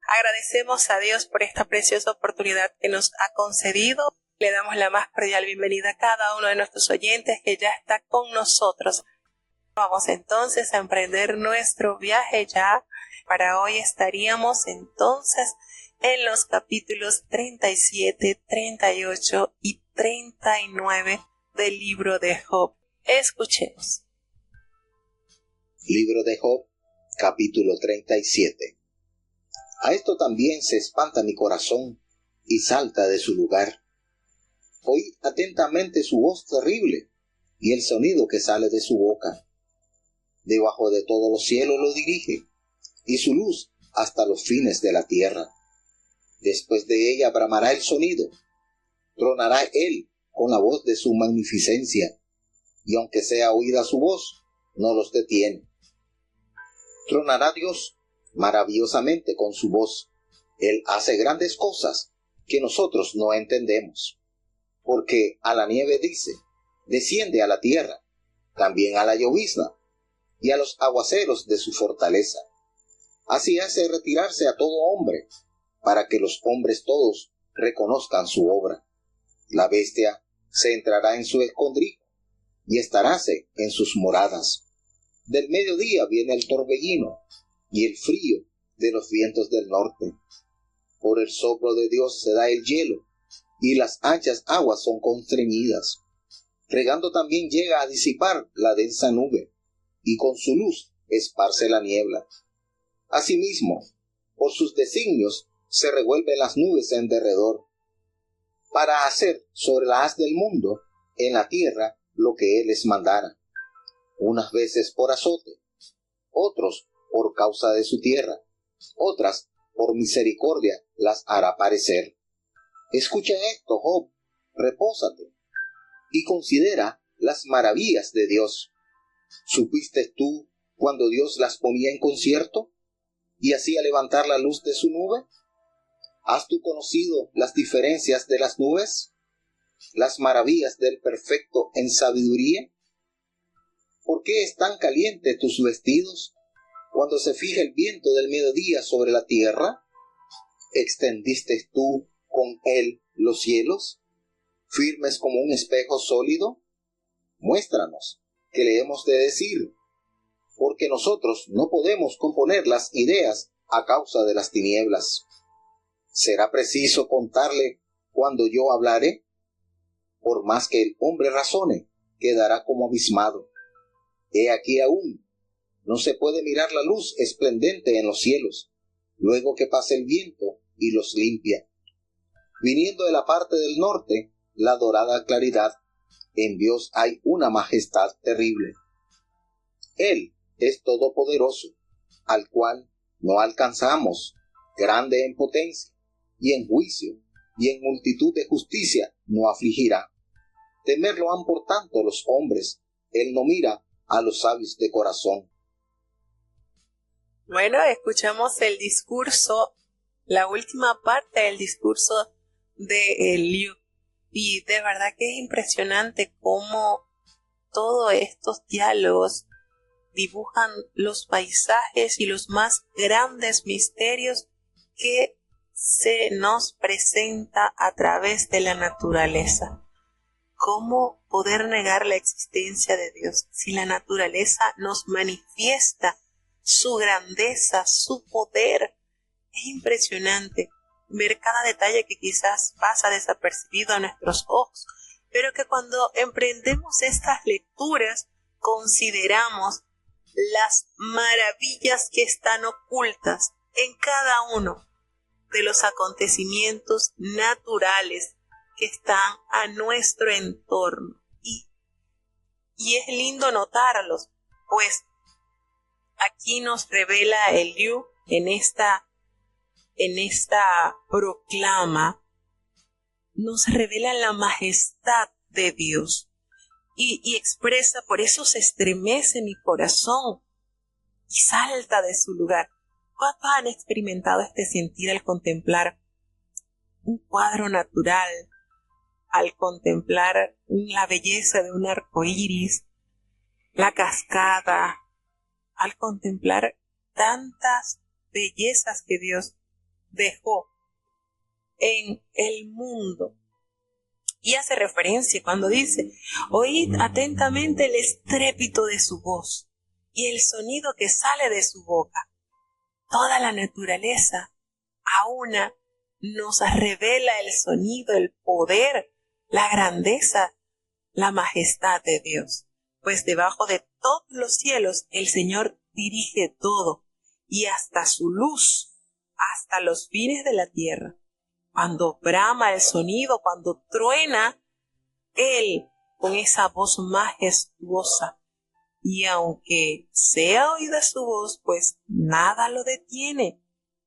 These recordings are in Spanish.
Agradecemos a Dios por esta preciosa oportunidad que nos ha concedido. Le damos la más cordial bienvenida a cada uno de nuestros oyentes que ya está con nosotros. Vamos entonces a emprender nuestro viaje ya. Para hoy estaríamos entonces en los capítulos 37, 38 y 39 del libro de Job. Escuchemos. Libro de Job, capítulo 37. A esto también se espanta mi corazón y salta de su lugar. Oí atentamente su voz terrible y el sonido que sale de su boca. Debajo de todos los cielos lo dirige y su luz hasta los fines de la tierra. Después de ella bramará el sonido, tronará él con la voz de su magnificencia, y aunque sea oída su voz, no los detiene. Tronará Dios maravillosamente con su voz. Él hace grandes cosas que nosotros no entendemos. Porque a la nieve dice, desciende a la tierra, también a la llovizna, y a los aguaceros de su fortaleza. Así hace retirarse a todo hombre, para que los hombres todos reconozcan su obra. La bestia se entrará en su escondrijo, y estaráse en sus moradas. Del mediodía viene el torbellino, y el frío de los vientos del norte. Por el soplo de Dios se da el hielo, y las anchas aguas son constreñidas. Regando también llega a disipar la densa nube, y con su luz esparce la niebla. Asimismo, por sus designios se revuelven las nubes en derredor, para hacer sobre la haz del mundo en la tierra lo que él les mandara. Unas veces por azote, otros por causa de su tierra, otras por misericordia las hará parecer. Escucha esto, Job, repósate, y considera las maravillas de Dios. ¿Supiste tú cuando Dios las ponía en concierto y hacía levantar la luz de su nube? ¿Has tú conocido las diferencias de las nubes? ¿Las maravillas del perfecto en sabiduría? ¿Por qué están calientes tus vestidos cuando se fija el viento del mediodía sobre la tierra? ¿Extendiste tú con él los cielos, firmes como un espejo sólido? Muéstranos qué le hemos de decir, porque nosotros no podemos componer las ideas a causa de las tinieblas. ¿Será preciso contarle cuando yo hablaré? Por más que el hombre razone, quedará como abismado. He aquí aún, no se puede mirar la luz esplendente en los cielos, luego que pase el viento y los limpia. Viniendo de la parte del norte, la dorada claridad, en Dios hay una majestad terrible. Él es todopoderoso, al cual no alcanzamos, grande en potencia, y en juicio, y en multitud de justicia no afligirá. Temerlo han por tanto los hombres, él no mira a los sabios de corazón. Bueno, escuchamos el discurso, la última parte del discurso de Eliú. Y de verdad que es impresionante cómo todos estos diálogos dibujan los paisajes y los más grandes misterios que se nos presenta a través de la naturaleza. ¿Cómo poder negar la existencia de Dios si la naturaleza nos manifiesta su grandeza, su poder? Es impresionante ver cada detalle que quizás pasa desapercibido a nuestros ojos, pero que cuando emprendemos estas lecturas consideramos las maravillas que están ocultas en cada uno de los acontecimientos naturales que están a nuestro entorno. Y es lindo notarlos, pues aquí nos revela Eliú en esta proclama, nos revela la majestad de Dios y expresa, por eso se estremece mi corazón y salta de su lugar. ¿Cuántos han experimentado este sentir al contemplar un cuadro natural, al contemplar la belleza de un arco iris, la cascada, al contemplar tantas bellezas que Dios dejó en el mundo. Y hace referencia cuando dice: oíd atentamente el estrépito de su voz y el sonido que sale de su boca. Toda la naturaleza a una nos revela el sonido, el poder, la grandeza, la majestad de Dios. Pues debajo de todos los cielos el Señor dirige todo, y hasta su luz, hasta los fines de la tierra. Cuando brama el sonido, cuando truena Él con esa voz majestuosa, y aunque sea oída su voz, pues nada lo detiene.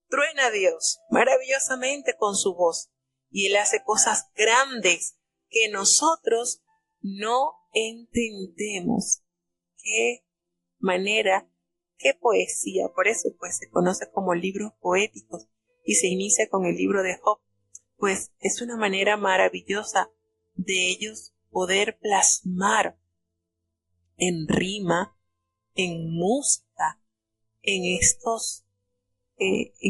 Truena Dios maravillosamente con su voz, y Él hace cosas grandes que nosotros no entendemos. Qué manera, qué poesía. Por eso pues se conoce como libros poéticos y se inicia con el libro de Job, pues es una manera maravillosa de ellos poder plasmar en rima, en música, en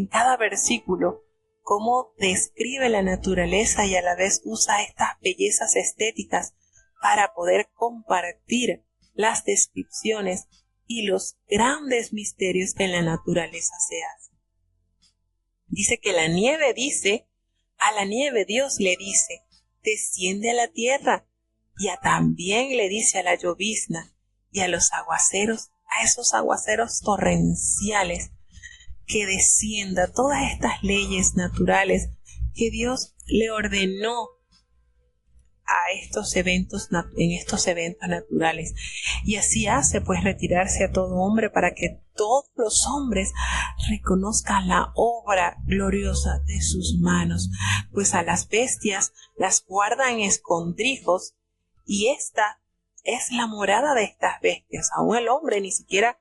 cada versículo, cómo describe la naturaleza y a la vez usa estas bellezas estéticas para poder compartir las descripciones y los grandes misterios que en la naturaleza se hacen. Dice que la nieve a la nieve Dios le dice: desciende a la tierra, y también le dice a la llovizna y a los aguaceros, a esos aguaceros torrenciales, que descienda todas estas leyes naturales que Dios le ordenó en estos eventos naturales. Y así hace pues retirarse a todo hombre para que todos los hombres reconozcan la obra gloriosa de sus manos. Pues a las bestias las guarda en escondrijos, y esta es la morada de estas bestias. Aún el hombre ni siquiera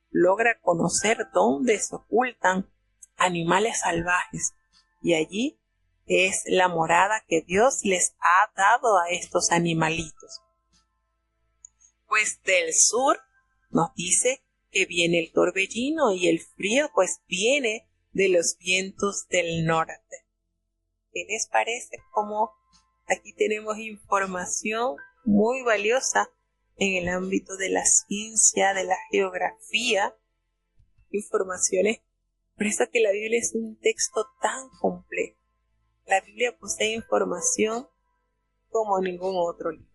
logra conocer dónde se ocultan animales salvajes, y allí es la morada que Dios les ha dado a estos animalitos. Pues del sur nos dice que viene el torbellino, y el frío pues viene de los vientos del norte. ¿Qué les parece? Como aquí tenemos información muy valiosa en el ámbito de la ciencia, de la geografía, informaciones. Por eso que la Biblia es un texto tan complejo. La Biblia posee información como ningún otro libro.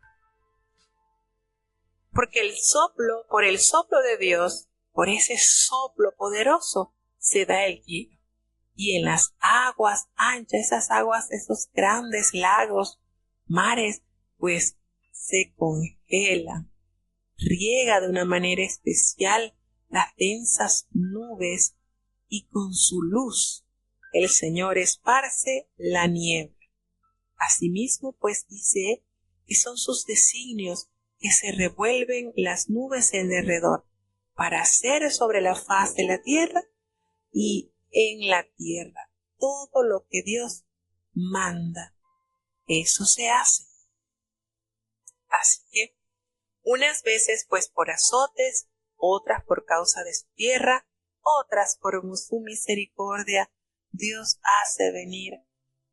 Porque por el soplo de Dios, por ese soplo poderoso, se da el hielo. Y en las aguas anchas, esas aguas, esos grandes lagos, mares, pues se congelan. Riega de una manera especial las densas nubes, y con su luz el Señor esparce la niebla. Asimismo, pues dice que son sus designios que se revuelven las nubes en derredor para hacer sobre la faz de la tierra y en la tierra todo lo que Dios manda. Eso se hace. Así que unas veces pues por azotes, otras por causa de su tierra, otras por su misericordia, Dios hace venir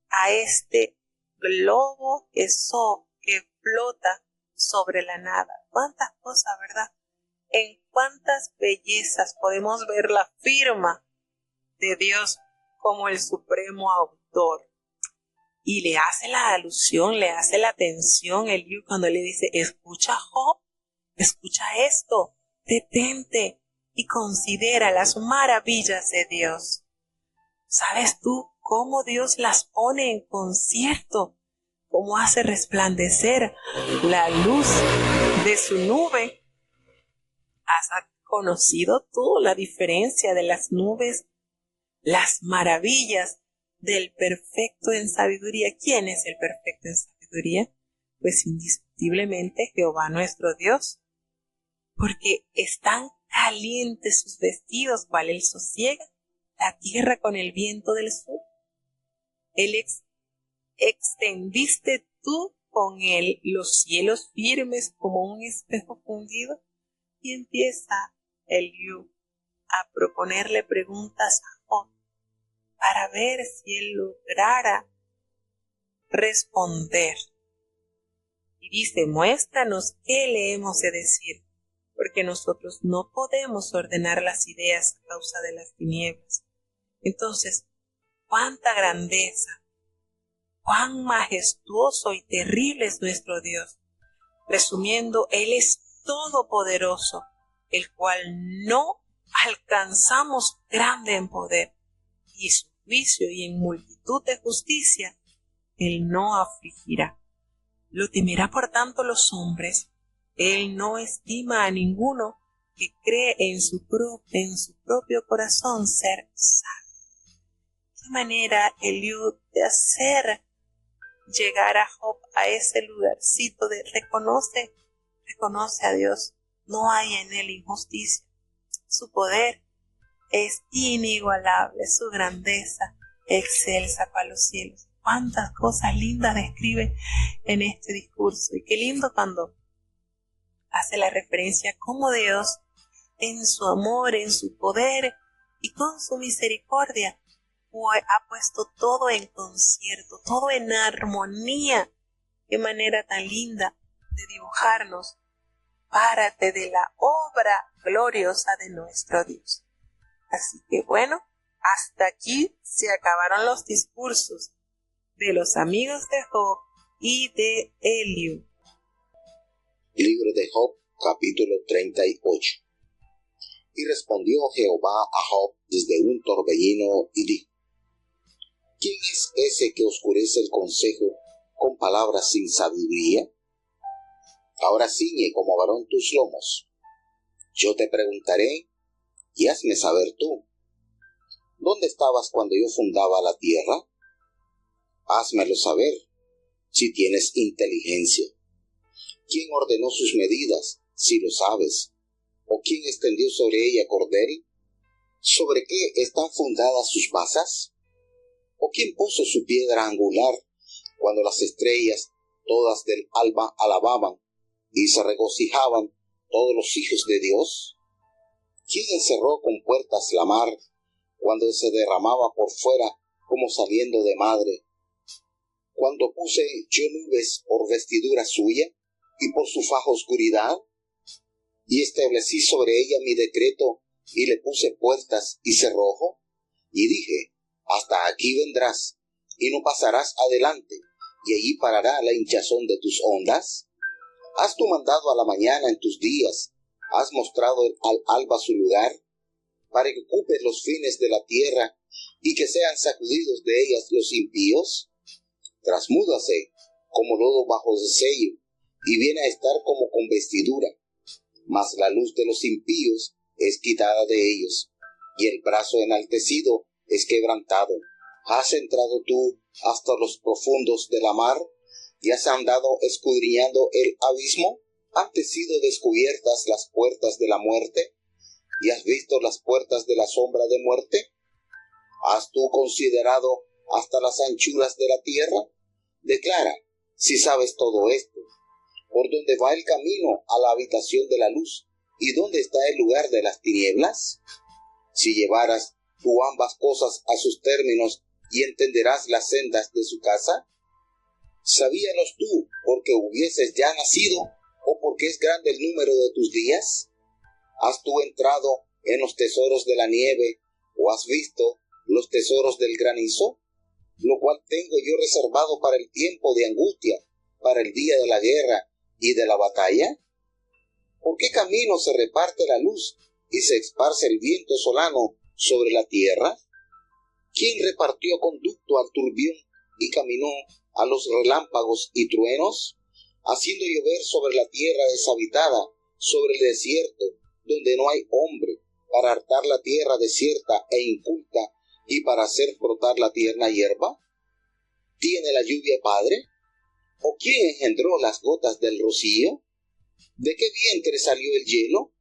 a este globo que flota sobre la nada. Cuántas cosas, ¿verdad? En cuántas bellezas podemos ver la firma de Dios como el supremo autor. Y le hace la alusión, le hace la atención Eliú cuando le dice: escucha, Job, escucha esto, detente y considera las maravillas de Dios. ¿Sabes tú cómo Dios las pone en concierto? ¿Cómo hace resplandecer la luz de su nube? ¿Has conocido tú la diferencia de las nubes? Las maravillas del perfecto en sabiduría. ¿Quién es el perfecto en sabiduría? Pues indiscutiblemente Jehová nuestro Dios. Porque están calientes sus vestidos, cual él sosiega la tierra con el viento del sur. Él extendiste tú con él los cielos firmes como un espejo fundido. Y empieza Eliú a proponerle preguntas a Job para ver si él lograra responder. Y dice, muéstranos qué le hemos de decir, porque nosotros no podemos ordenar las ideas a causa de las tinieblas. Entonces, cuánta grandeza, cuán majestuoso y terrible es nuestro Dios. Resumiendo, Él es todopoderoso, el cual no alcanzamos grande en poder, y su juicio y en multitud de justicia, Él no afligirá. Lo temerá por tanto los hombres. Él no estima a ninguno que cree en su propio corazón ser sabio. ¿Qué manera Eliud de hacer llegar a Job a ese lugarcito de reconoce a Dios? No hay en él injusticia. Su poder es inigualable, su grandeza excelsa para los cielos. Cuántas cosas lindas describe en este discurso. Y qué lindo cuando hace la referencia a cómo Dios, en su amor, en su poder y con su misericordia, ha puesto todo en concierto, todo en armonía. Qué manera tan linda de dibujarnos parte de la obra gloriosa de nuestro Dios. Así que bueno, hasta aquí se acabaron los discursos de los amigos de Job y de Eliú. Libro de Job, capítulo 38. Y respondió Jehová a Job desde un torbellino y dijo: ¿Quién es ese que oscurece el consejo con palabras sin sabiduría? Ahora ciñe como varón tus lomos. Yo te preguntaré, y hazme saber tú. ¿Dónde estabas cuando yo fundaba la tierra? Házmelo saber, si tienes inteligencia. ¿Quién ordenó sus medidas, si lo sabes? ¿O quién extendió sobre ella cordel? ¿Sobre qué están fundadas sus basas? ¿O quién puso su piedra angular cuando las estrellas todas del alba alababan y se regocijaban todos los hijos de Dios? ¿Quién encerró con puertas la mar cuando se derramaba por fuera como saliendo de madre? Cuando puse yo nubes por vestidura suya y por su faja oscuridad, y establecí sobre ella mi decreto y le puse puertas y cerrojo, y dije: hasta aquí vendrás y no pasarás adelante, y allí parará la hinchazón de tus ondas. ¿Has tú mandado a la mañana en tus días? ¿Has mostrado al alba su lugar? Para que ocupes los fines de la tierra y que sean sacudidos de ellas los impíos. Trasmúdase como lodo bajo de sello y viene a estar como con vestidura. Mas la luz de los impíos es quitada de ellos, y el brazo enaltecido es quebrantado. ¿Has entrado tú hasta los profundos de la mar y has andado escudriñando el abismo? ¿Han sido descubiertas las puertas de la muerte y has visto las puertas de la sombra de muerte? ¿Has tú considerado hasta las anchuras de la tierra? Declara, si sabes todo esto. ¿Por dónde va el camino a la habitación de la luz? ¿Y dónde está el lugar de las tinieblas? Si llevaras tú ambas cosas a sus términos y entenderás las sendas de su casa. ¿Sabíalos tú porque hubieses ya nacido o porque es grande el número de tus días? ¿Has tú entrado en los tesoros de la nieve o has visto los tesoros del granizo? Lo cual tengo yo reservado para el tiempo de angustia, para el día de la guerra y de la batalla. ¿Por qué camino se reparte la luz y se esparce el viento solano sobre la tierra? ¿Quién repartió conducto al turbión y caminó a los relámpagos y truenos, haciendo llover sobre la tierra deshabitada, sobre el desierto, donde no hay hombre, para hartar la tierra desierta e inculta y para hacer brotar la tierna hierba? ¿Tiene la lluvia padre? ¿O quién engendró las gotas del rocío? ¿De qué vientre salió el hielo?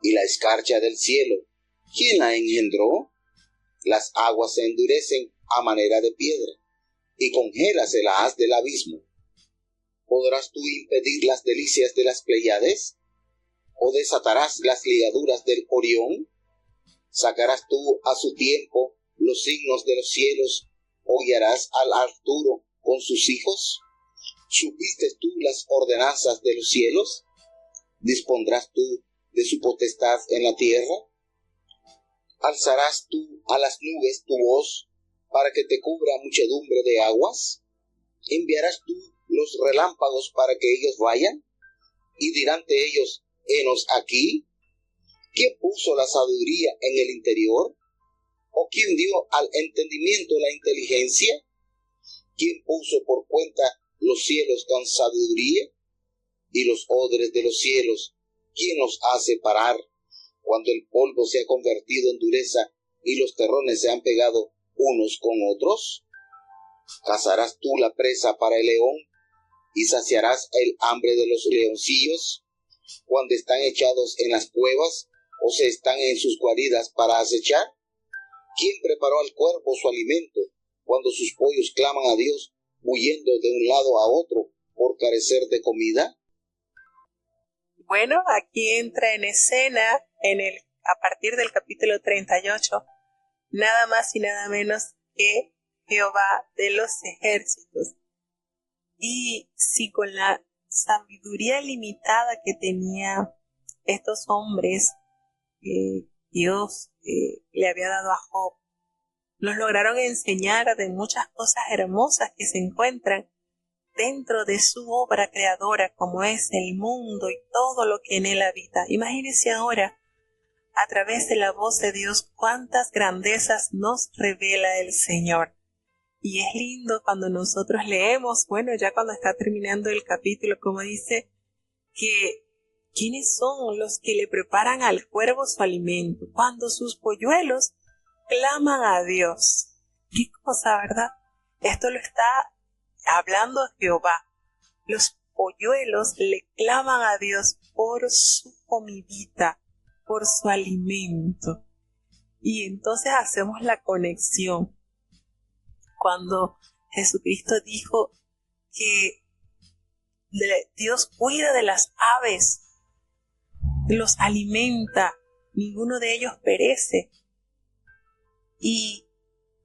¿Y la escarcha del cielo? ¿Quién la engendró? Las aguas se endurecen a manera de piedra, y congélase la haz del abismo. ¿Podrás tú impedir las delicias de las Pléyades? ¿O desatarás las ligaduras del Orión? ¿Sacarás tú a su tiempo los signos de los cielos, o guiarás al Arturo con sus hijos. ¿Supiste tú las ordenanzas de los cielos? ¿Dispondrás tú de su potestad en la tierra? ¿Alzarás tú a las nubes tu voz para que te cubra muchedumbre de aguas? ¿Enviarás tú los relámpagos para que ellos vayan? Y dirán de ellos, henos aquí. ¿Quién puso la sabiduría en el interior? ¿O quién dio al entendimiento la inteligencia? ¿Quién puso por cuenta los cielos con sabiduría? Y los odres de los cielos, ¿quién los hace parar? Cuando el polvo se ha convertido en dureza y los terrones se han pegado unos con otros. ¿Cazarás tú la presa para el león y saciarás el hambre de los leoncillos cuando están echados en las cuevas o se están en sus guaridas para acechar? ¿Quién preparó al cuervo su alimento cuando sus pollos claman a Dios huyendo de un lado a otro por carecer de comida? Bueno, aquí entra en escena a partir del capítulo 38, nada más y nada menos que Jehová de los ejércitos. Y si con la sabiduría limitada que tenía estos hombres que Dios le había dado a Job, nos lograron enseñar de muchas cosas hermosas que se encuentran dentro de su obra creadora, como es el mundo y todo lo que en él habita. Imagínense ahora, a través de la voz de Dios, cuántas grandezas nos revela el Señor. Y es lindo cuando nosotros leemos, bueno, ya cuando está terminando el capítulo, como dice, que ¿quiénes son los que le preparan al cuervo su alimento? Cuando sus polluelos claman a Dios. ¿Qué cosa, verdad? Esto lo está hablando Jehová. Los polluelos le claman a Dios por su comidita, por su alimento. Y entonces hacemos la conexión. Cuando Jesucristo dijo que Dios cuida de las aves, los alimenta, ninguno de ellos perece. Y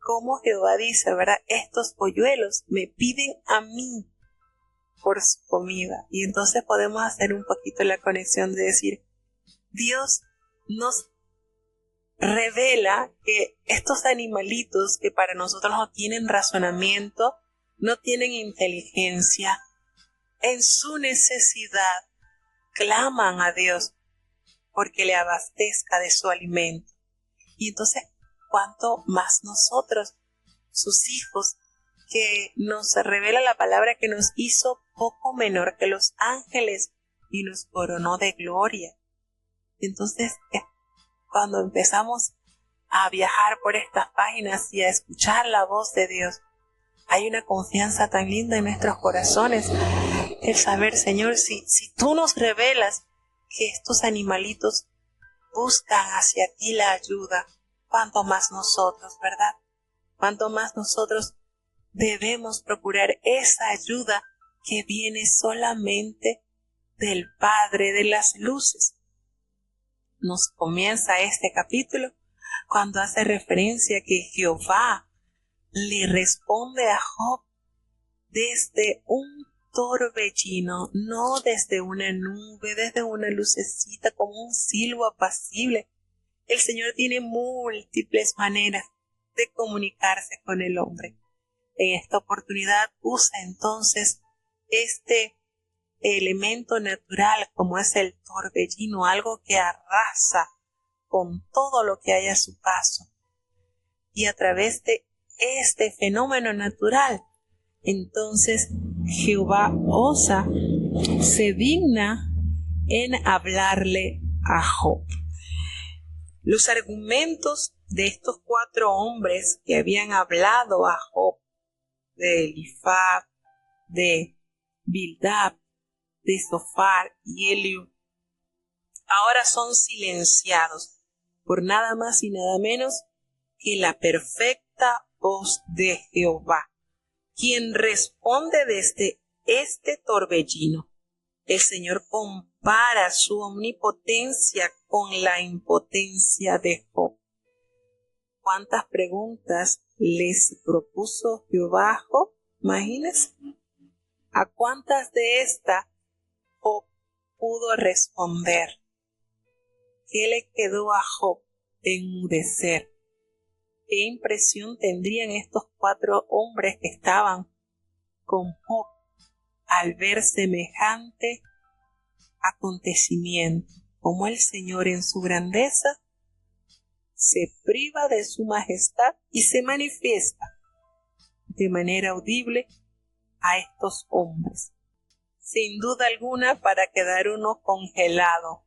como Jehová dice, ¿verdad? Estos polluelos me piden a mí por su comida. Y entonces podemos hacer un poquito la conexión de decir, Dios nos revela que estos animalitos que para nosotros no tienen razonamiento, no tienen inteligencia, en su necesidad claman a Dios porque le abastezca de su alimento. Y entonces, ¿cuánto más nosotros, sus hijos, que nos revela la palabra que nos hizo poco menor que los ángeles y nos coronó de gloria? Entonces, cuando empezamos a viajar por estas páginas y a escuchar la voz de Dios, hay una confianza tan linda en nuestros corazones, el saber, Señor, si tú nos revelas que estos animalitos buscan hacia ti la ayuda, cuánto más nosotros, ¿verdad? Cuánto más nosotros debemos procurar esa ayuda que viene solamente del Padre de las luces. Nos comienza este capítulo cuando hace referencia que Jehová le responde a Job desde un torbellino, no desde una nube, desde una lucecita, como un silbo apacible. El Señor tiene múltiples maneras de comunicarse con el hombre. En esta oportunidad usa entonces este elemento natural como es el torbellino, algo que arrasa con todo lo que hay a su paso. Y a través de este fenómeno natural, entonces Jehová osa, se digna en hablarle a Job. Los argumentos de estos 4 hombres que habían hablado a Job, de Elifaz, de Bildad, de Zofar y Eliú, ahora son silenciados por nada más y nada menos que la perfecta voz de Jehová, quien responde desde este torbellino. El Señor compara su omnipotencia con la impotencia de Job. ¿Cuántas preguntas les propuso Jehová a Job? Imagínense. ¿A cuántas de estas Job pudo responder? ¿Qué le quedó a Job? Enmudecer. ¿Qué impresión tendrían estos 4 hombres que estaban con Job al ver semejante acontecimiento? Como el Señor en su grandeza se priva de su majestad y se manifiesta de manera audible a estos hombres. Sin duda alguna, para quedar uno congelado,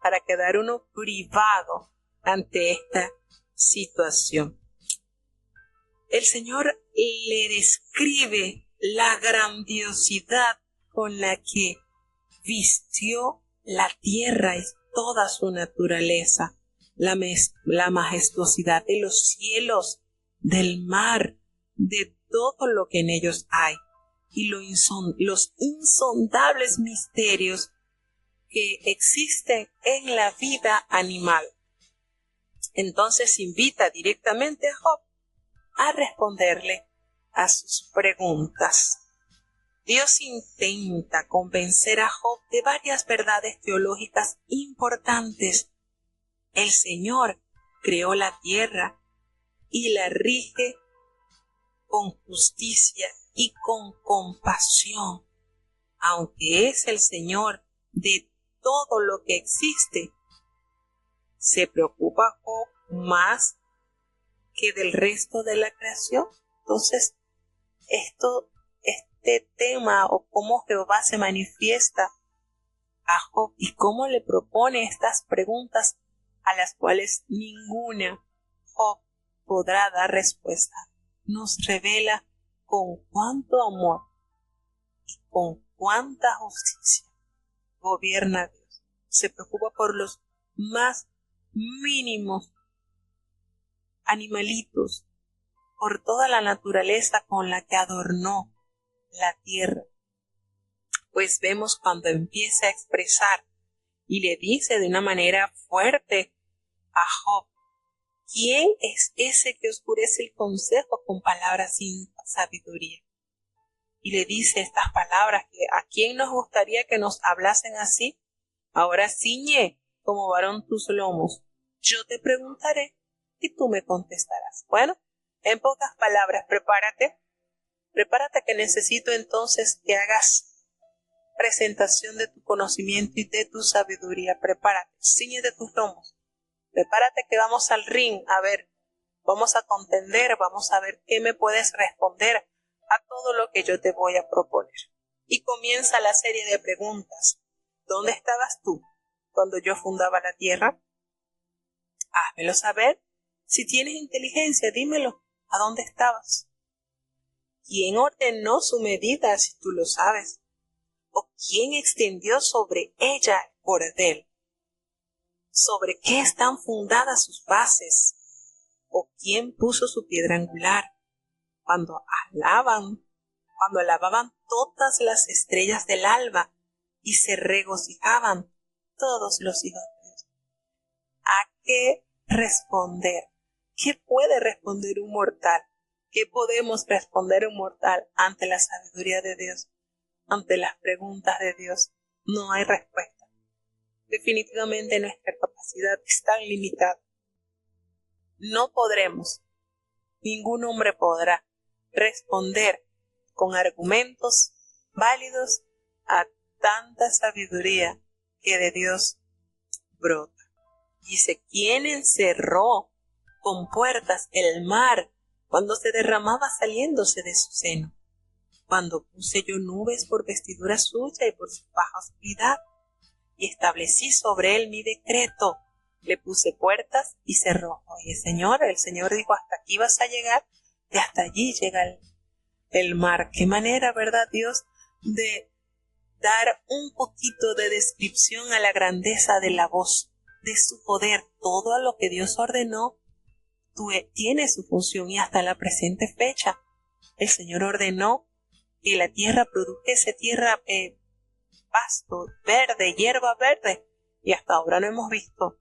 para quedar uno privado ante esta situación. El Señor le describe la grandiosidad con la que vistió la tierra y toda su naturaleza, la majestuosidad de los cielos, del mar, de todo lo que en ellos hay, y los insondables misterios que existen en la vida animal. Entonces invita directamente a Job a responderle a sus preguntas. Dios intenta convencer a Job de varias verdades teológicas importantes. El Señor creó la tierra y la rige con justicia y con compasión. Aunque es el Señor de todo lo que existe, se preocupa Job más que del resto de la creación. Entonces, este tema o cómo Jehová se manifiesta a Job y cómo le propone estas preguntas a las cuales ninguna Job podrá dar respuesta, nos revela con cuánto amor y con cuánta justicia gobierna Dios. Se preocupa por los más mínimos animalitos, por toda la naturaleza con la que adornó la tierra. Pues vemos cuando empieza a expresar y le dice de una manera fuerte a Job: ¿quién es ese que oscurece el consejo con palabras sin sabiduría? Y le dice estas palabras que a quién nos gustaría que nos hablasen así. Ahora ciñe como varón tus lomos. Yo te preguntaré y tú me contestarás. Bueno, en pocas palabras, prepárate que necesito entonces que hagas presentación de tu conocimiento y de tu sabiduría. Prepárate, ciñe de tus lomos. Prepárate que vamos al ring, a ver, vamos a contender, vamos a ver qué me puedes responder a todo lo que yo te voy a proponer. Y comienza la serie de preguntas. ¿Dónde estabas tú cuando yo fundaba la tierra? Házmelo saber. Si tienes inteligencia, dímelo. ¿A dónde estabas? ¿Quién ordenó su medida si tú lo sabes? ¿O quién extendió sobre ella el cordel? ¿Sobre qué están fundadas sus bases? ¿O quién puso su piedra angular? Cuando alababan todas las estrellas del alba y se regocijaban todos los hijos de Dios. ¿A qué responder? ¿Qué puede responder un mortal? ¿Qué podemos responder un mortal ante la sabiduría de Dios? Ante las preguntas de Dios, no hay respuesta. Definitivamente nuestra capacidad es tan limitada. No podremos, ningún hombre podrá responder con argumentos válidos a tanta sabiduría que de Dios brota. Dice: ¿quién encerró con puertas el mar cuando se derramaba saliéndose de su seno? Cuando puse yo nubes por vestidura suya y por su baja oscuridad, y establecí sobre él mi decreto, le puse puertas y cerró. Oye, el Señor dijo: hasta aquí vas a llegar, y hasta allí llega el mar. Qué manera, ¿verdad, Dios, de dar un poquito de descripción a la grandeza de la voz, de su poder? Todo lo que Dios ordenó tiene su función, y hasta la presente fecha el Señor ordenó que la tierra produjese pasto verde, hierba verde, y hasta ahora no hemos visto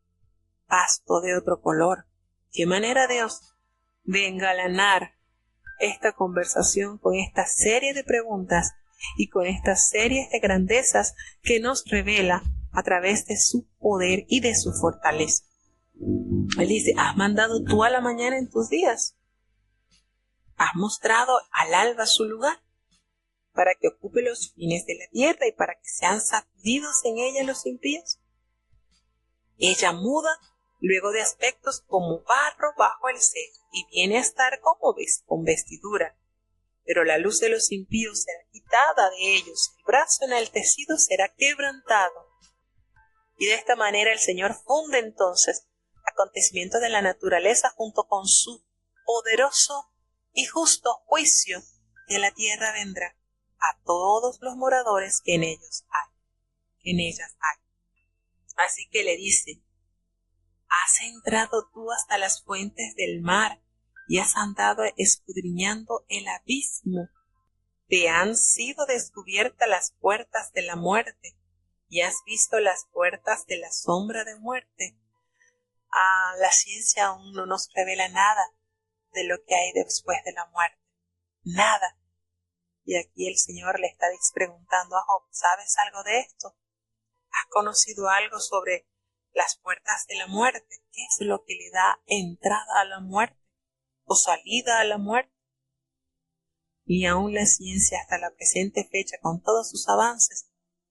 pasto de otro color. Qué manera, Dios, de engalanar esta conversación con esta serie de preguntas y con estas series de grandezas que nos revela a través de su poder y de su fortaleza. Él dice, has mandado tú a la mañana en tus días. Has mostrado al alba su lugar para que ocupe los fines de la tierra y para que sean sacudidos en ella los impíos. Ella muda luego de aspectos como barro bajo el celo y viene a estar como con vestidura. Pero la luz de los impíos será quitada de ellos, el brazo enaltecido será quebrantado. Y de esta manera el Señor funde entonces acontecimientos de la naturaleza junto con su poderoso y justo juicio de la tierra vendrá a todos los moradores que en ellas hay. Así que le dice, has entrado tú hasta las fuentes del mar y has andado escudriñando el abismo. Te han sido descubiertas las puertas de la muerte y has visto las puertas de la sombra de muerte. La ciencia aún no nos revela nada de lo que hay después de la muerte. Nada. Y aquí el Señor le está preguntando a Job, ¿sabes algo de esto? ¿Has conocido algo sobre las puertas de la muerte? ¿Qué es lo que le da entrada a la muerte o salida a la muerte? Y aún la ciencia hasta la presente fecha, con todos sus avances,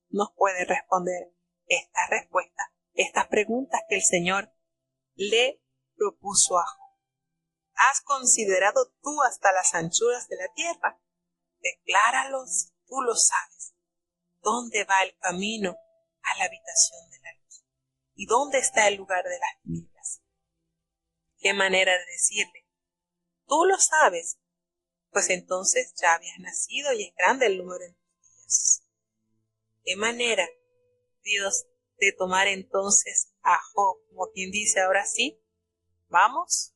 nos puede responder estas respuestas, estas preguntas que el Señor le propuso a Job. ¿Has considerado tú hasta las anchuras de la tierra? Decláralo si tú lo sabes. ¿Dónde va el camino a la habitación de la luz? ¿Y dónde está el lugar de las tinieblas? ¿Qué manera de decirle? ¿Tú lo sabes? Pues entonces ya habías nacido y es grande el número de tus días. ¿Qué manera, Dios, de tomar entonces a Job, como quien dice, ahora sí, vamos?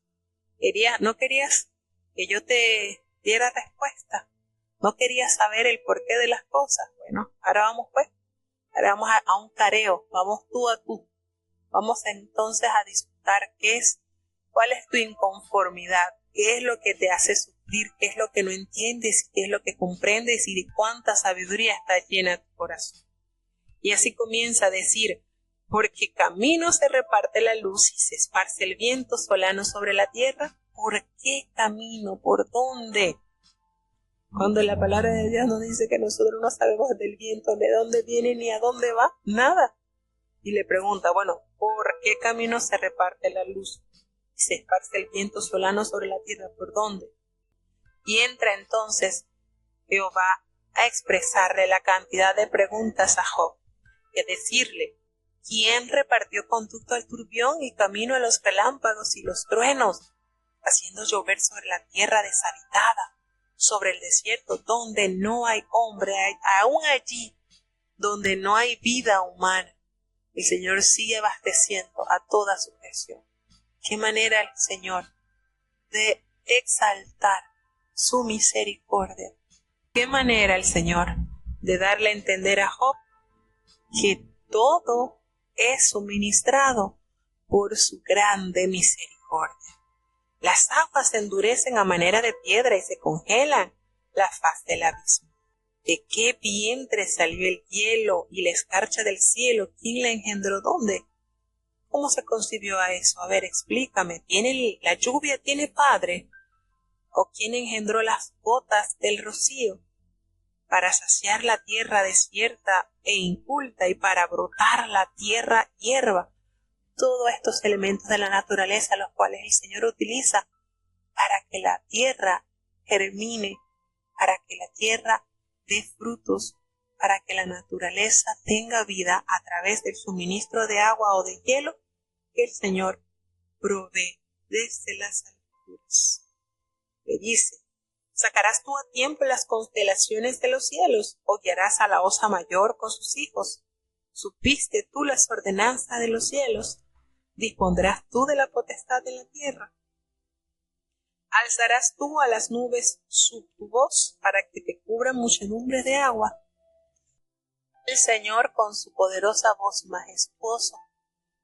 ¿No querías que yo te diera respuesta? ¿No querías saber el porqué de las cosas? Bueno, ahora vamos pues. Ahora vamos a un careo. Vamos tú a tú. Vamos entonces a disfrutar cuál es tu inconformidad, qué es lo que te hace sufrir, qué es lo que no entiendes, qué es lo que comprendes y de cuánta sabiduría está llena tu corazón. Y así comienza a decir, porque camino se reparte la luz y se esparce el viento solano sobre la tierra. ¿Por qué camino? ¿Por dónde? Cuando la palabra de Dios nos dice que nosotros no sabemos del viento, de dónde viene ni a dónde va, nada. Y le pregunta, bueno, ¿por qué camino se reparte la luz y se esparce el viento solano sobre la tierra? ¿Por dónde? Y entra entonces Jehová a expresarle la cantidad de preguntas a Job, y decirle, ¿quién repartió conducto al turbión y camino a los relámpagos y los truenos, haciendo llover sobre la tierra deshabitada, sobre el desierto donde no hay hombre, aún allí donde no hay vida humana? El Señor sigue abasteciendo a toda su creación. Qué manera el Señor de exaltar su misericordia. Qué manera el Señor de darle a entender a Job que todo es suministrado por su grande misericordia. Las aguas se endurecen a manera de piedra y se congelan la faz del abismo. ¿De qué vientre salió el hielo y la escarcha del cielo? ¿Quién la engendró? ¿Dónde? ¿Cómo se concibió a eso? A ver, explícame. ¿La lluvia tiene padre? ¿O quién engendró las gotas del rocío? Para saciar la tierra desierta e inculta y para brotar la tierra hierba. Todos estos elementos de la naturaleza, los cuales el Señor utiliza para que la tierra germine, para que la tierra dé frutos, para que la naturaleza tenga vida a través del suministro de agua o de hielo que el Señor provee desde las alturas. Le dice, ¿sacarás tú a tiempo las constelaciones de los cielos o guiarás a la osa mayor con sus hijos? ¿Supiste tú las ordenanzas de los cielos? ¿Dispondrás tú de la potestad de la tierra? ¿Alzarás tú a las nubes tu voz para que te cubran muchedumbre de agua? El Señor con su poderosa voz majestuosa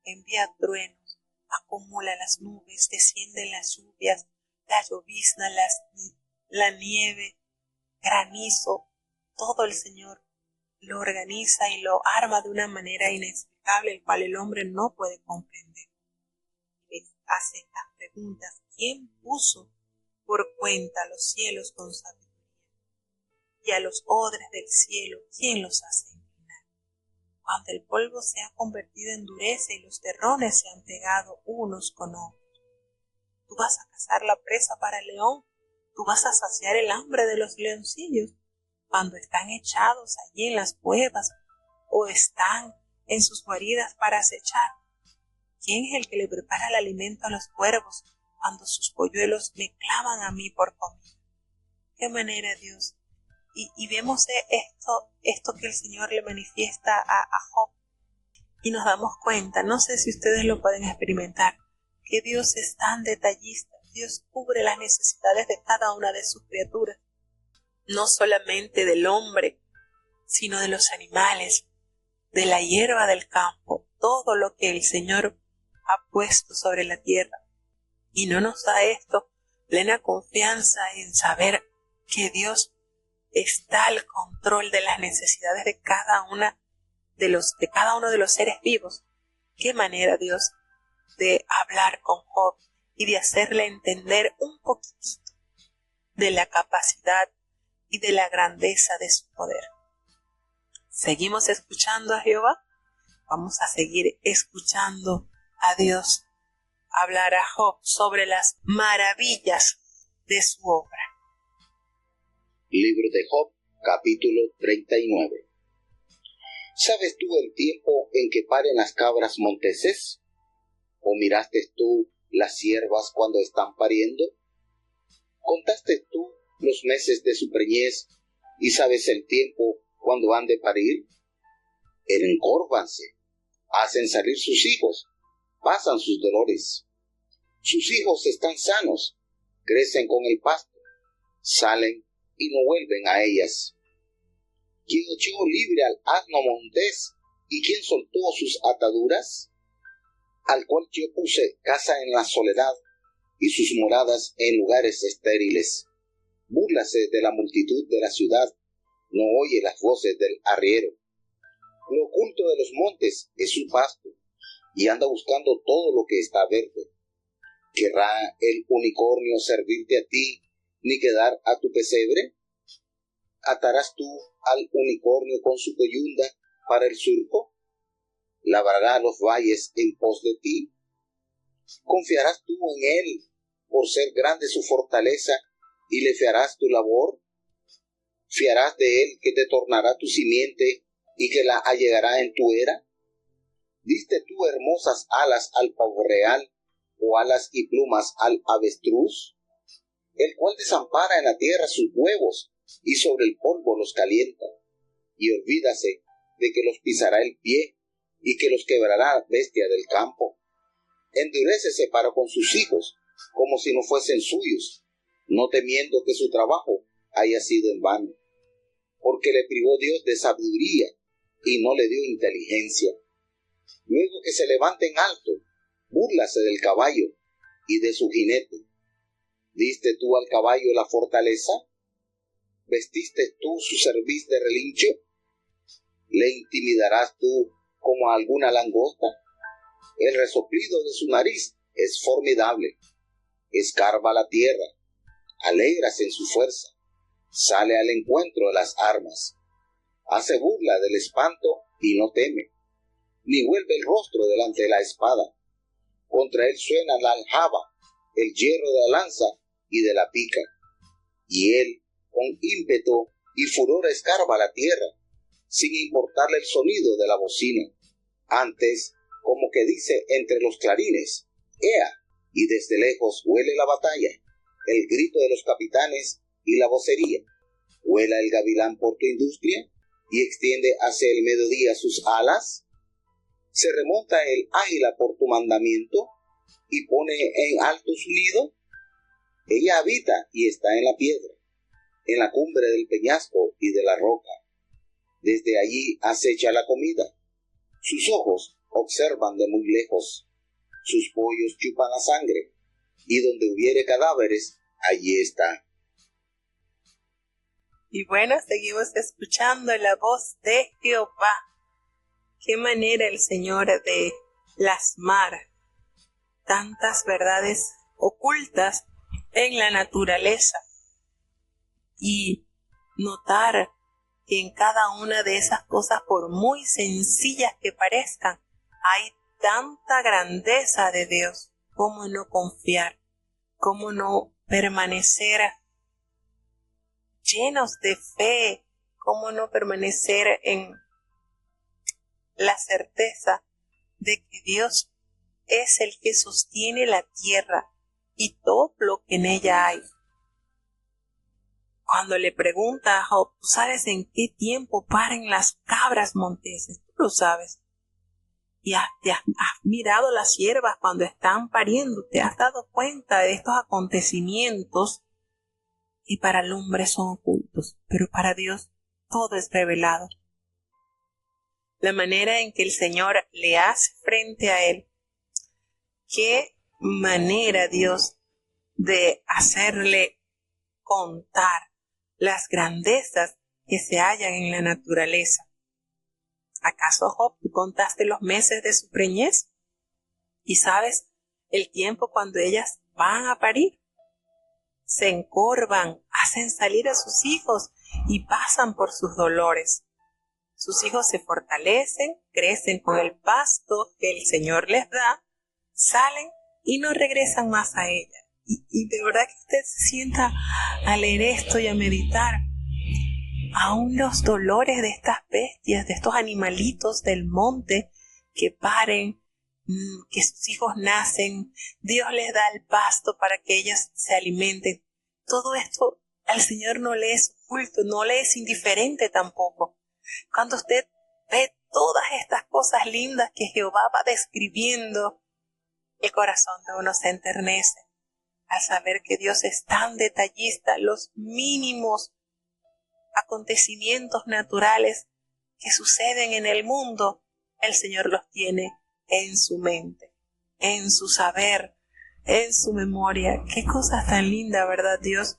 envía truenos acumula las nubes, descienden las lluvias, la llovizna, la nieve, granizo, todo el Señor lo organiza y lo arma de una manera inexplicable, el cual el hombre no puede comprender. Les hace estas preguntas: ¿quién puso por cuenta los cielos con sabiduría? Y a los odres del cielo, ¿quién los hace inclinar? Cuando el polvo se ha convertido en dureza y los terrones se han pegado unos con otros. Tú vas a cazar la presa para el león, tú vas a saciar el hambre de los leoncillos, cuando están echados allí en las cuevas o están en sus guaridas para acechar. ¿Quién es el que le prepara el alimento a los cuervos cuando sus polluelos me claman a mí por comida? ¿Qué manera, Dios? Y vemos esto que el Señor le manifiesta a Job, y nos damos cuenta, no sé si ustedes lo pueden experimentar, que Dios es tan detallista. Dios cubre las necesidades de cada una de sus criaturas, no solamente del hombre, sino de los animales, de la hierba del campo, todo lo que el Señor ha puesto sobre la tierra. Y no nos da esto plena confianza en saber que Dios está al control de las necesidades de cada uno de los seres vivos. Qué manera, Dios, de hablar con Job y de hacerle entender un poquito de la capacidad y de la grandeza de su poder. ¿Seguimos escuchando a Jehová? Vamos a seguir escuchando a Dios hablar a Job sobre las maravillas de su obra. Libro de Job, capítulo 39. ¿Sabes tú el tiempo en que paren las cabras monteses? ¿O miraste tú las ciervas cuando están pariendo? ¿Contaste tú los meses de su preñez y sabes el tiempo cuando han de parir? Encórvanse, hacen salir sus hijos, pasan sus dolores. Sus hijos están sanos, crecen con el pasto, salen y no vuelven a ellas. ¿Quién echó libre al asno montés y quién soltó sus ataduras? Al cual yo puse casa en la soledad y sus moradas en lugares estériles. Búrlase de la multitud de la ciudad, no oye las voces del arriero. Lo oculto de los montes es su pasto, y anda buscando todo lo que está verde. ¿Querrá el unicornio servirte a ti, ni quedar a tu pesebre? ¿Atarás tú al unicornio con su coyunda para el surco? ¿Labrará los valles en pos de ti? ¿Confiarás tú en él por ser grande su fortaleza y le fiarás tu labor? ¿Fiarás de él que te tornará tu simiente y que la allegará en tu era? ¿Diste tú hermosas alas al pavo real o alas y plumas al avestruz? El cual desampara en la tierra sus huevos y sobre el polvo los calienta, y olvídase de que los pisará el pie y que los quebrará bestia del campo. Endurécese para con sus hijos, como si no fuesen suyos, no temiendo que su trabajo haya sido en vano. Porque le privó Dios de sabiduría y no le dio inteligencia. Luego que se levante en alto, búrlase del caballo y de su jinete. ¿Diste tú al caballo la fortaleza? ¿Vestiste tú su cerviz de relincho? ¿Le intimidarás tú como a alguna langosta? El resoplido de su nariz es formidable. Escarba la tierra, alégrase en su fuerza, sale al encuentro de las armas. Hace burla del espanto y no teme, ni vuelve el rostro delante de la espada. Contra él suena la aljaba, el hierro de la lanza y de la pica. Y él, con ímpetu y furor, escarba la tierra, sin importarle el sonido de la bocina. Antes, como que dice entre los clarines, ¡ea! Y desde lejos huele la batalla, el grito de los capitanes y la vocería. Vuela el gavilán por tu industria y extiende hacia el mediodía sus alas. Se remonta el águila por tu mandamiento y pone en alto su nido. Ella habita y está en la piedra, en la cumbre del peñasco y de la roca. Desde allí acecha la comida. Sus ojos observan de muy lejos. sus pollos chupan la sangre, y donde hubiere cadáveres, allí está. Y bueno, seguimos escuchando la voz de Jehová. Qué manera el Señor de plasmar tantas verdades ocultas en la naturaleza y notar que en cada una de esas cosas, por muy sencillas que parezcan, hay tanta grandeza de Dios. ¿Cómo no confiar? ¿Cómo no permanecer llenos de fe? ¿Cómo no permanecer en la certeza de que Dios es el que sostiene la tierra y todo lo que en ella hay? Cuando le pregunta a Job, ¿tú sabes en qué tiempo paren las cabras monteses? Tú lo sabes. Y has mirado las ciervas cuando están pariendo. Te has dado cuenta de estos acontecimientos que para el hombre son ocultos, pero para Dios todo es revelado. La manera en que el Señor le hace frente a él. Qué manera, Dios, de hacerle contar las grandezas que se hallan en la naturaleza. ¿Acaso, Job, tú contaste los meses de su preñez? ¿Y sabes el tiempo cuando ellas van a parir? Se encorvan, hacen salir a sus hijos y pasan por sus dolores. Sus hijos se fortalecen, crecen con el pasto que el Señor les da, salen y no regresan más a ella. Y de verdad que usted se sienta a leer esto y a meditar. Aún los dolores de estas bestias, de estos animalitos del monte que paren, que sus hijos nacen, Dios les da el pasto para que ellas se alimenten. Todo esto al Señor no le es oculto, no le es indiferente tampoco. Cuando usted ve todas estas cosas lindas que Jehová va describiendo, el corazón de uno se enternece al saber que Dios es tan detallista. Los mínimos acontecimientos naturales que suceden en el mundo, el Señor los tiene en su mente, en su saber, en su memoria. Qué cosa tan linda, ¿verdad? Dios,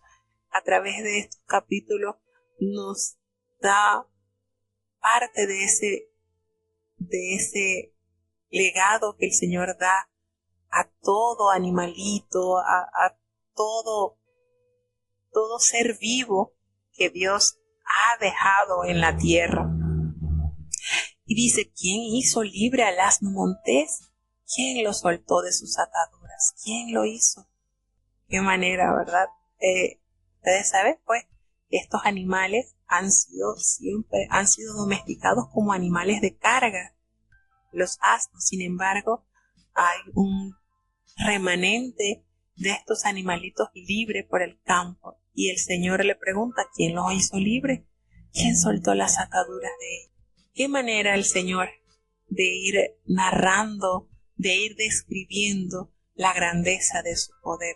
a través de estos capítulos, nos da parte de ese legado que el Señor da a todo animalito, a todo ser vivo que Dios ha dejado en la tierra. Y dice, ¿quién hizo libre al asno montés? ¿Quién lo soltó de sus ataduras? ¿Quién lo hizo? Qué manera, ¿verdad? Ustedes saben, pues, que estos animales han sido domesticados como animales de carga. Los asnos, sin embargo, hay un remanente de estos animalitos libres por el campo. Y el Señor le pregunta, ¿quién los hizo libres? ¿Quién soltó las ataduras de ellos? ¿Qué manera el Señor de ir narrando, de ir describiendo la grandeza de su poder?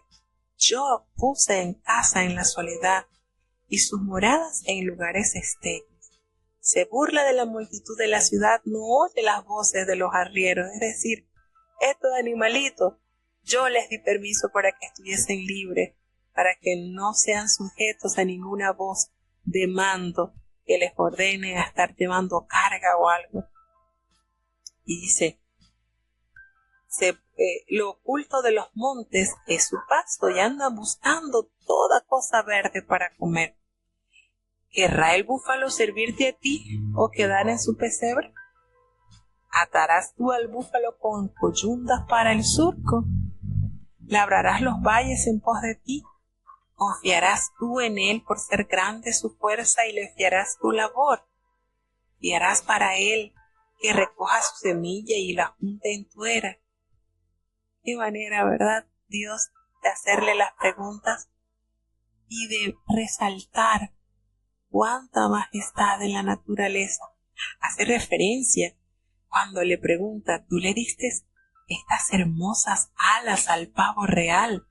Yo puse en casa en la soledad y sus moradas en lugares estériles. Se burla de la multitud de la ciudad, no oye las voces de los arrieros. Es decir, estos animalitos, yo les di permiso para que estuviesen libres, para que no sean sujetos a ninguna voz de mando que les ordene a estar llevando carga o algo. Y dice, lo oculto de los montes es su pasto y andan buscando toda cosa verde para comer. ¿Querrá el búfalo servirte a ti o quedar en su pesebre? ¿Atarás tú al búfalo con coyundas para el surco? ¿Labrarás los valles en pos de ti? ¿Confiarás tú en él por ser grande su fuerza y le fiarás tu labor? ¿Fiarás para él que recoja su semilla y la junte en tu era? Qué manera, ¿verdad, Dios, de hacerle las preguntas y de resaltar cuánta majestad en la naturaleza. Hace referencia cuando le pregunta, ¿tú le diste estas hermosas alas al pavo real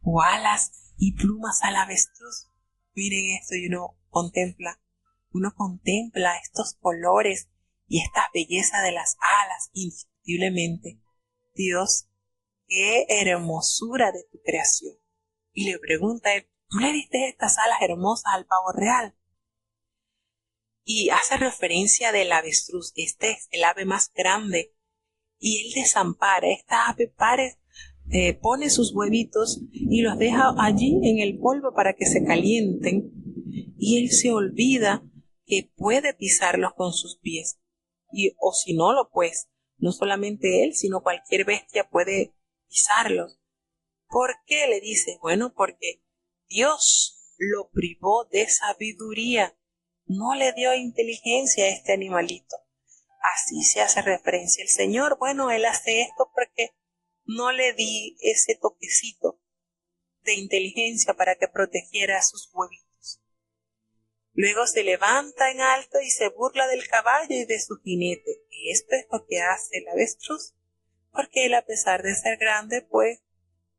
o alas y plumas al avestruz? Miren esto y uno contempla estos colores y esta belleza de las alas. Indiscutiblemente Dios qué hermosura de tu creación. Y le pregunta a él, ¿tú le diste estas alas hermosas al pavo real? Y hace referencia del avestruz. Este es el ave más grande. Y él desampara. Esta ave pone sus huevitos y los deja allí en el polvo para que se calienten. Y él se olvida que puede pisarlos con sus pies. O si no pues, no solamente él, sino cualquier bestia puede pisarlos. ¿Por qué? Le dice, bueno, porque Dios lo privó de sabiduría, no le dio inteligencia a este animalito. Así se hace referencia el Señor. Bueno, Él hace esto porque no le di ese toquecito de inteligencia para que protegiera a sus huevitos. Luego se levanta en alto y se burla del caballo y de su jinete. Y esto es lo que hace el avestruz, porque él, a pesar de ser grande, pues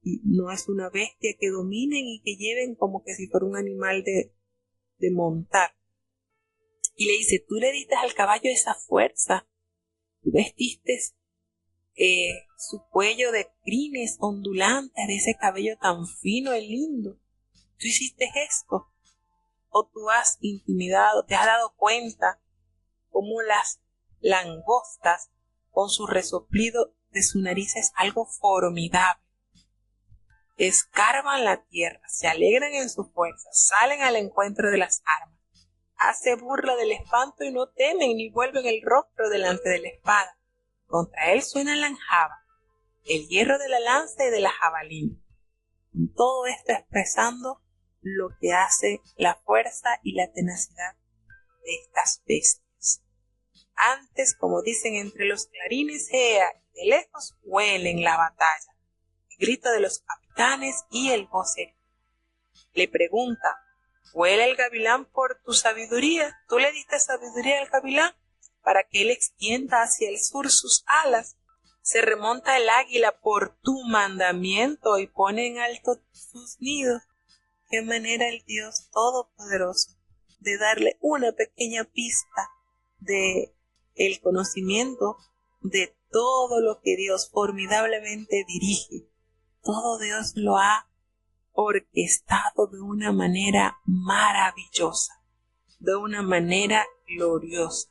no es una bestia que dominen y que lleven como que si fuera un animal de montar. Y le dice, tú le diste al caballo esa fuerza, tú vestiste su cuello de crines ondulantes, de ese cabello tan fino y lindo. Tú hiciste esto. O tú has intimidado, te has dado cuenta cómo las langostas con su resoplido de su nariz es algo formidable. Escarban la tierra, se alegran en su fuerza, salen al encuentro de las armas. Hace burla del espanto y no temen ni vuelven el rostro delante de la espada. Contra él suena la aljaba, el hierro de la lanza y de la jabalina. Todo esto expresando lo que hace la fuerza y la tenacidad de estas bestias. Antes, como dicen entre los clarines, ea, de lejos huelen la batalla, el grito de los capitanes y el vocerío. Le pregunta, ¿huele el gavilán por tu sabiduría? ¿Tú le diste sabiduría al gavilán para que él extienda hacia el sur sus alas? Se remonta el águila por tu mandamiento y pone en alto sus nidos. Qué manera el Dios Todopoderoso de darle una pequeña pista de el conocimiento de todo lo que Dios formidablemente dirige. Todo Dios lo ha orquestado de una manera maravillosa, de una manera gloriosa.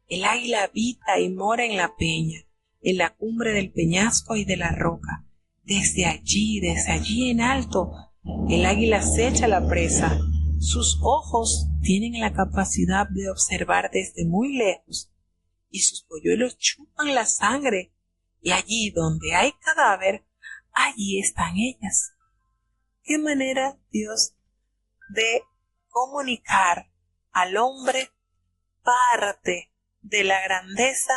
El águila habita y mora en la peña, en la cumbre del peñasco y de la roca. Desde allí en alto, el águila acecha la presa. Sus ojos tienen la capacidad de observar desde muy lejos y sus polluelos chupan la sangre. Y allí donde hay cadáver, allí están ellas. ¿Qué manera Dios de comunicar al hombre parte de la grandeza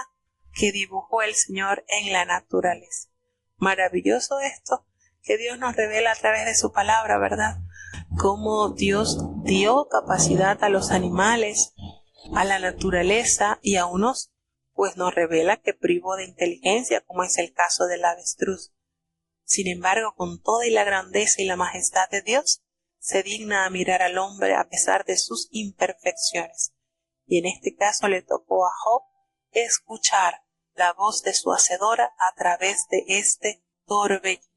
que dibujó el Señor en la naturaleza? Maravilloso esto que Dios nos revela a través de su palabra, ¿verdad? Cómo Dios dio capacidad a los animales, a la naturaleza, y a unos pues nos revela que privó de inteligencia, como es el caso del avestruz. Sin embargo, con toda y la grandeza y la majestad de Dios, se digna a mirar al hombre a pesar de sus imperfecciones. Y en este caso le tocó a Job escuchar la voz de su hacedora a través de este torbellino.